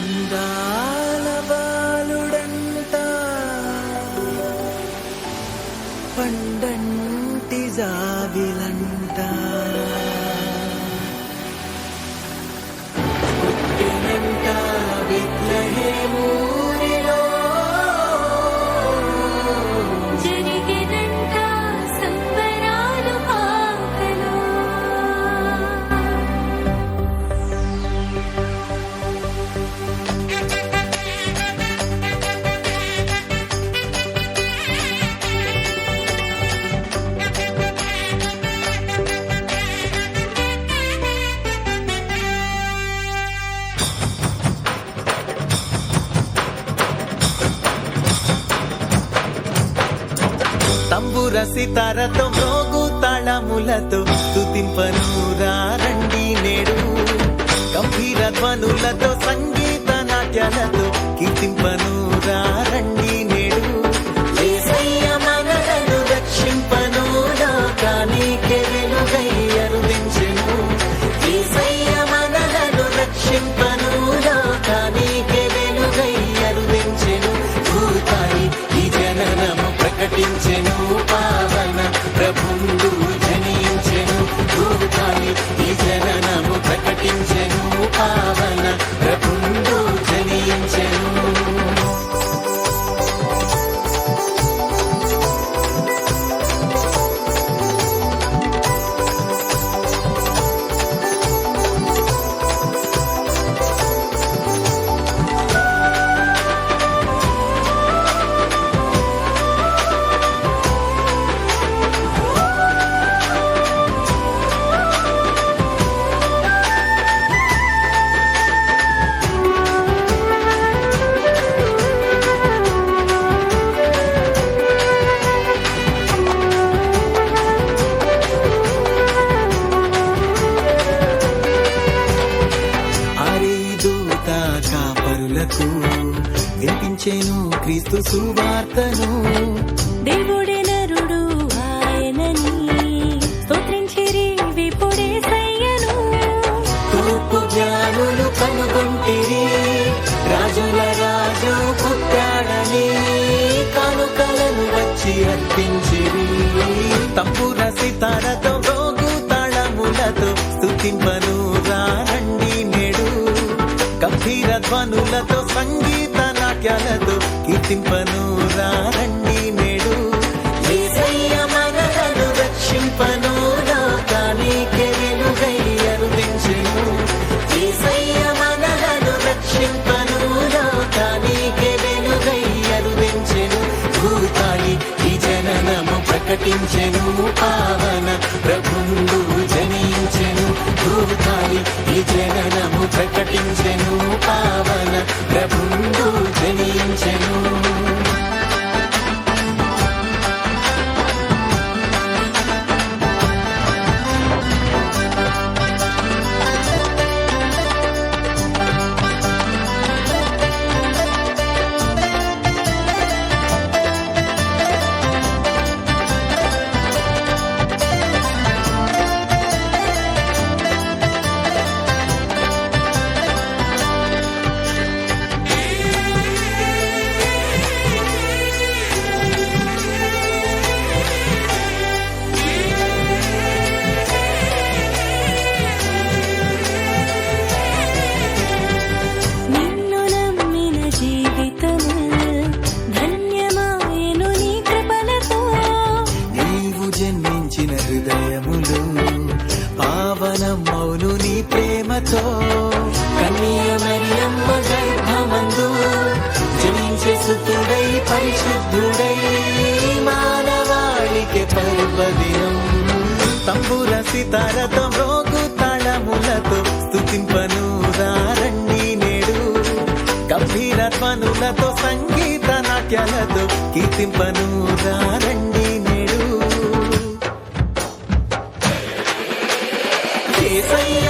అందాల బాలుడంట పండంటి జాబిలంట పుట్టినంట బెత్లెహేమూరిలో జరిగినంట సంబరాలు పాకలో తంబుర సితారతో మ్రోగు తాళములతో స్తుతింపను రండి నేడు గంభీర ధ్వనులతో సంగీత నాట్యాలతో కీర్తింపను రండి నేడు యేసయ్య మనలను రక్షింపను లోకానికే వెలుగై అరుదించెను యేసయ్య మనలను రక్షింపను లోకానికే వెలుగై అరుదించెను భూతాయి ఈ జననము ప్రకటించెను పావన ప్రభుండు జనించెను భూతాయి ఈ జననము ప్రకటించెను పావన ప్రభుండు జనించెను కాపరులకు వినిపించెను క్రీస్తు సువార్తను దేవుడే నరుడు ఆయనని స్తోత్రించిరి విపుడే సయ్యను తూర్పు జ్ఞానులు కనుగొంటిరి రాజుల రాజు పుట్టాడని కానుకలను వచ్చి అర్పించిరి తంబుర సితారతో రోగు తాళములతో స్తుతింపను రండి నేడు గంభీర ధ్వనులతో సంగీత నాట్యాలతో కీర్తింపను రండి నేడు యేసయ్య మనలను రక్షింపను లోకానికే వెలుగై అరుదించెను యేసయ్య మనలను రక్షింపను లోకానికే వెలుగై అరుదించెను భూతాయి ఈ జననము ప్రకటించెను పావన ప్రభుండు జనించెను భూతాయి ఈ జననము ప్రకటించెను పావన ప్రభుండు జనించెను నిన్ను నమ్మిన జీవితము ధన్యమాయెను నీ కృపలతో నీవు జన్మించిన హృదయములు పావనమౌను నీ ప్రేమతో కన్య మరియమ్మ గర్భమందు జనించే సుతుడై పరిశుద్ధుడై మానవాళికి పర్వదినం తంబుర సితారతో మ్రోగు తాళములతో స్తుతింపను రండి నేడు గంభీర ధ్వనులతో సంగీత నాట్యాలతో కీర్తింపను రండి నేడు యేసయ్య